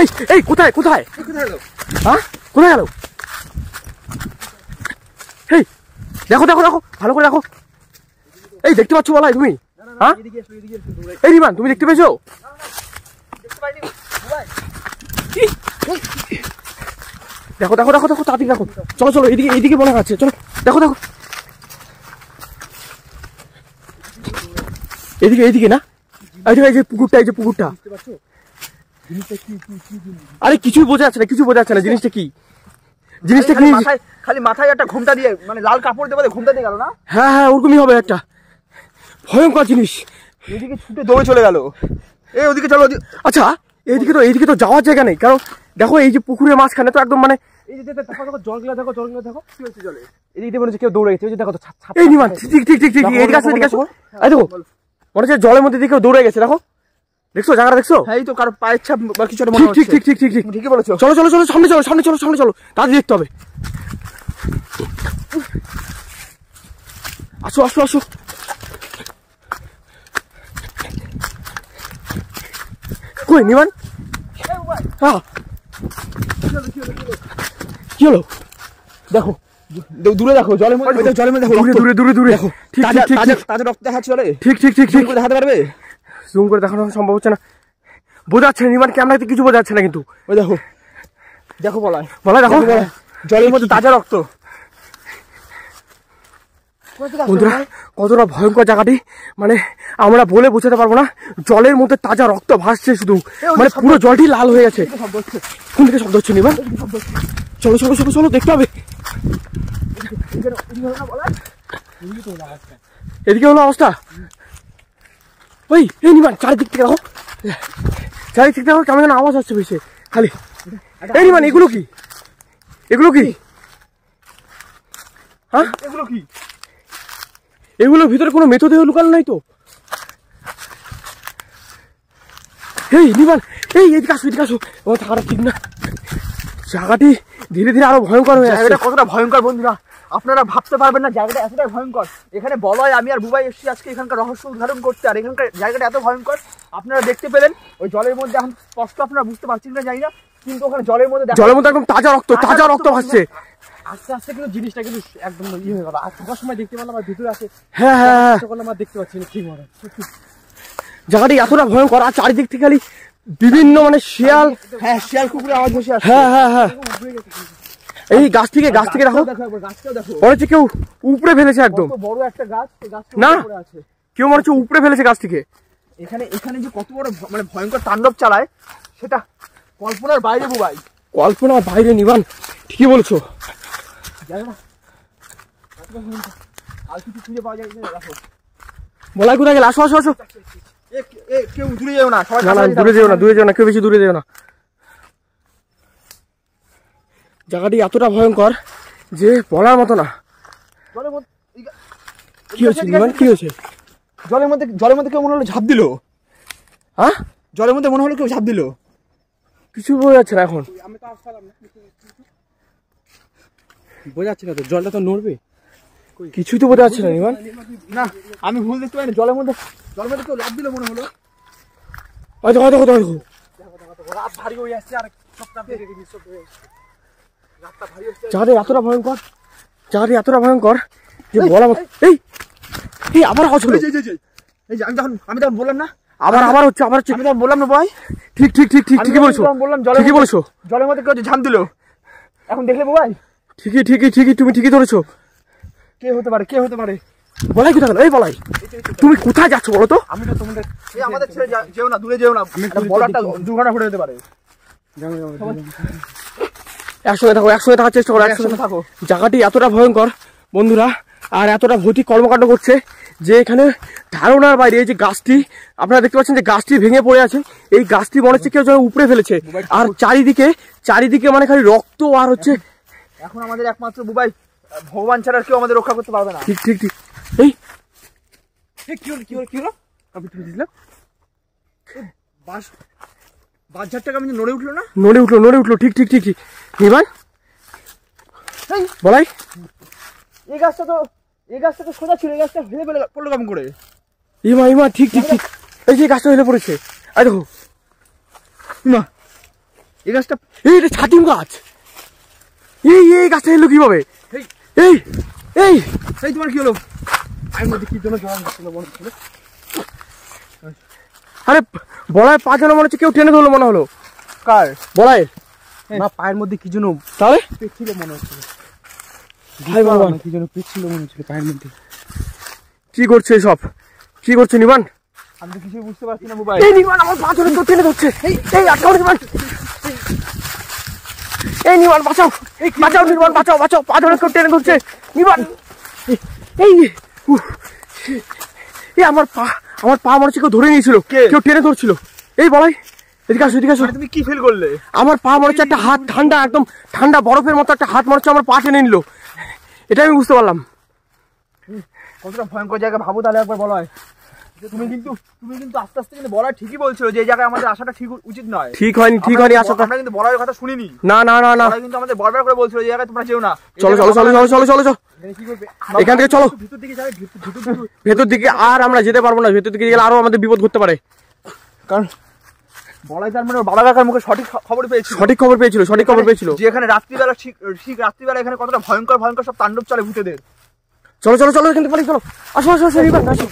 এই এই কোথায় কোথায় হ্যাঁ কোথায় গেল? এই দেখো দেখো দেখো ভালো করে দেখো। এই দেখতে পাচ্ছ বলাই তুমি? হ্যাঁ এই রিমান তুমি দেখতে পেয়েছো? দেখো দেখো দেখো দেখো তাড়াতাড়ি দেখো। চলো চলো এইদিকে এইদিকে মনে আছে। চলো দেখো দেখো এদিকে এইদিকে না এই যে পুকুরটা এই যে পুকুরটা। আরে কিছুই বোঝা যাচ্ছে না কিছু বোঝা যাচ্ছে না জিনিসটা কি জিনিসটা কি খালি মাথায় একটা ঘুমটা দিয়ে মানে লাল কাপড় দিয়ে ঘুমটা দিয়ে গেল না? হ্যাঁ হ্যাঁ ওরকমই হবে একটা ভয়ঙ্কর জিনিস। এদিকে ছুটে দৌড়ে চলে গেল। এই ওদিকে চলো। আচ্ছা এইদিকে তো যাওয়ার জায়গা নেই কারণ দেখো এই যে পুকুরের মাঝখানে তো একদম মানে এই যে দেখো দেখো জলগুলা দেখো কি হচ্ছে জলে? এদিকে মনে হচ্ছে কেউ দৌড়ে গেছে। ওই যে দেখো তো এই নিমান ঠিক ঠিক ঠিক ঠিক এদিকে আসো এদিকে আসো। এই দেখো মনে হচ্ছে জলের মধ্যে দিকে দৌড়ে গেছে। দেখো দেখছো জায়গাটা দেখছো? হ্যাঁ এই তো কারো পায়ের ছাপ বা কিছু একটা মনে হচ্ছে। ঠিক ঠিক ঠিক ঠিক ঠিক ঠিকই বলেছো। চলো চলো চলো সামনে চলো সামনে চলো সামনে চলো তাড়াতাড়ি দেখতে হবে। আসো আসো আসো। কই নিমান? হ্যাঁ কি হলো? দেখো দূরে দেখো জলের মধ্যে দেখো দূরে দূরে দূরে দেখো তাজা রক্ত দেখাচ্ছে জলে। ঠিক ঠিক ঠিক ঠিক দেখাতে পারবে? জুম করে দেখানো সম্ভব হচ্ছে না বোঝা যাচ্ছে না নিমান ক্যামেরাতে কিছু বোঝা যাচ্ছে না কিন্তু ওই দেখো দেখো বলাই দেখো জলের মধ্যে তাজা রক্ত। বন্ধুরা কতটা ভয়ঙ্কর জায়গাটি মানে আমরা বলে বোঝাতে পারবো না। জলের মধ্যে তাজা রক্ত ভাসছে শুধু মানে পুরো জলটি লাল হয়ে গেছে। কোন দিকে শব্দ হচ্ছে নিমান? চলো চলো চলো চলো দেখতে হবে। এদিকে হলো অবস্থা। ওই এই নিমান চারিদিক থেকে দেখো চারিদিক থেকে দেখো কেমন যেন আওয়াজ হচ্ছে বেশি খালি। এই নিমান এগুলো কি এগুলো কি? হ্যাঁ এগুলো কি? এগুলোর ভিতরে কোনো মেথদেহ লুকানো নাই তো? এই নিমান এই এদিকে আসো এদিকে আসো। ও থাকাটা ঠিক না জায়গাটি ধীরে ধীরে আরো ভয়ঙ্কর হয়ে জায়গাটা কতটা ভয়ঙ্কর বন্ধুরা আপনারা ভাবতে পারবেন না। জায়গাটা এতটাই ভয়ঙ্কর। এখানে বলয় আমি আর বুবাই এসেছি আজকে এখানকার রহস্য উদ্ঘাটন করতে। আর এখানকার জায়গাটা এত ভয়ঙ্কর আপনারা দেখতে পেলেন। ওই জলের মধ্যে এখন স্পষ্ট আপনারা বুঝতে পারছেন না জানি না কিন্তু ওখানে জলের মধ্যে একদম তাজা রক্ত ভাসছে। আস্তে আস্তে কিন্তু জিনিসটা কিন্তু একদম ইয়ে হয়ে গেল। আর থাকার সময় দেখতে পেলাম আর ভিতরে আছে। হ্যাঁ হ্যাঁ করলাম আর দেখতে পাচ্ছি না ঠিক মনে জায়গাটি এতটা ভয়ঙ্কর আর চারিদিক থেকে খালি বিভিন্ন মানে শিয়াল। হ্যাঁ শিয়াল কুকুরের আওয়াজ ভেসে আসছে। হ্যাঁ হ্যাঁ হ্যাঁ এই গাছ থেকে দেখো মনে হচ্ছে কেউ উপরে ফেলেছে একদম বড় একটা গাছ না কেউ মনে হচ্ছে উপরে ফেলেছে গাছ থেকে। এখানে যে কত বড় মানে ভয়ঙ্কর তাণ্ডব চালায় সেটা কল্পনার বাইরে বুবাই। কল্পনার বাইরে নিবান ঠিকই বলছো। আর কিছু খুঁজে পাওয়া যায় দেখো বলাই কোথায় গেল? আসো আসো আসো। কেউ দূরে যেও না সবাই দূরে যেও না কেউ বেশি দূরে যেও না। জায়গাটি এতটা ভয়ঙ্কর যে বলার মতো না। কি হয়েছে নিমান কি হয়েছে? জলের মধ্যে কেউ মনে হলো ঝাঁপ দিল। হ্যাঁ জলের মধ্যে মনে হলো কেউ ঝাঁপ দিল। কিছু বোঝা যাচ্ছে না এখন। বোঝা যাচ্ছে না তো জলটা তো নড়বে কিছুই তো বোঝা যাচ্ছে না নিমান। না আমি ভুল দেখতে পাইনি। জলের মধ্যে কেউ লাফ দিল মনে হলো। রাত ভারী হয়ে আসছে আর জায়গাটা এতটা ভয়ঙ্কর যে বলা এই এই আবার আওয়াজ হলো। এই আমি তখন বললাম না আবার হচ্ছে আমি তখন বললাম না ভাই। ঠিক ঠিকই বলছো বললাম ঠিকই বলছো জলের মধ্যে কেউ ঝাঁপ দিল। এখন দেখলে ভাই ঠিকই তুমি ঠিকই ধরেছো। কে হতে পারে বলাই কোথায় গেল? এই বলাই তুমি কোথায় যাচ্ছ বলো তো? আমি তো তোমাদের আমাদের ছেড়ে যেও না দূরে যেও না বড় একটা দুর্ঘটনা ঘটে যেতে পারে। একসঙ্গে থাকার চেষ্টা করো একসঙ্গে থাকো। জায়গাটি এতটা ভয়ঙ্কর বন্ধুরা আর এতটা ভৌতিক কর্মকাণ্ড করছে যে এখানে ধারণার বাইরে। এই যে গাছটি আপনারা দেখতে পাচ্ছেন যে গাছটি ভেঙে পড়ে আছে। এই গাছটি মনে হচ্ছে কেউ যেন উপড়ে ফেলেছে আর চারিদিকে মানে খালি রক্ত আর হচ্ছে। এখন আমাদের একমাত্র বুবাই ভগবান ছাড়া কেউ আমাদের রক্ষা করতে পারবে না। ঠিক এই কি হলো বাসঝাড়টাকে আমি নড়ে উঠলো না নড়ে উঠলো ঠিক নিবান বলাই এই গাছটা তো সোজা ছিল। এই গাছটা হেলে পড়লো কেমন করে? ইমা ঠিক এই যে গাছটা হেলে পড়েছে। দেখো এই গাছটা এই এটা ছাতিম গাছ। এই গাছটা এলো কিভাবে? এই এই এই তোমার কি হলো? পায়ের মধ্যে কি জন্য জড়ানো ছিল মনে হচ্ছিল? আরে বলায় পা যেন মনে হচ্ছে কেউ টেনে ধরলো মনে হলো। কার? বলায় না, পায়ের মধ্যে কি জন্য তাহলে পেচ্ছিল মনে হচ্ছিল। হাই ভগবান, কি জন্য পেচ্ছিল মনে হচ্ছিল পায়ের মধ্যে। কি করছে সব? কি করছে নিবান? আমি তো কিছুই বুঝতে পারছি না মোবাইল। এই নিবান আমার পা যেন টেনে ধরছে। এই আটকাও নিবান। এই নিবান বাঁচাও, বাঁচাও নিবান, বাঁচাও বাঁচাও, পা যেন কেউ টেনে ধরছে নিবান। এই আমার পা মনে হচ্ছে কেউ ধরে নিয়েছিল, কেউ টেনে ধরছিল। এই বলাই এদিকে আসো, এদিকে আসো। তুমি কি ফিল করলে? আমার পা মনে হচ্ছে একটা হাত ঠান্ডা, একদম ঠান্ডা বরফের মতো একটা হাত মনে হচ্ছে আমার পা টেনে নিল। এটা আমি বুঝতে পারলাম। কতটা ভয়ঙ্কর জায়গা ভাবো তাহলে একবার বলা হয়। তুমি কিন্তু আস্তে আস্তে কিন্তু বলা ঠিকই বলছিল যে এই জায়গায় আমাদের আসাটা ঠিক উচিত নয়। ঠিক হয়নি আসাটা। আমরা কিন্তু বলার কথা শুনিনি। না না না না, বলা কিন্তু আমাদের বারবার করে বলছিল এই জায়গায় তোমরা যেও না। চলো চলো চলো চলো চলো চলো চলো, কি করবে? এখান থেকে চলো। ভিতর দিকে যাবে, ভেতর দিকে আর আমরা যেতে পারবো না। ভেতর দিকে গেলে আরো আমাদের বিপদ ঘটতে পারে। কারণ বলাই তার মানে বাবা কাকার মুখে সঠিক খবর পেয়েছিল। সঠিক খবর পেয়েছিল যে এখানে রাত্রিবেলা ঠিক রাত্রিবেলা এখানে কতটা ভয়ঙ্কর সব তাণ্ডব চলে ভূতেদের। চলো চলো চলো, এখান থেকে পালিয়ে চলো। আসো আসো আসো, আসো।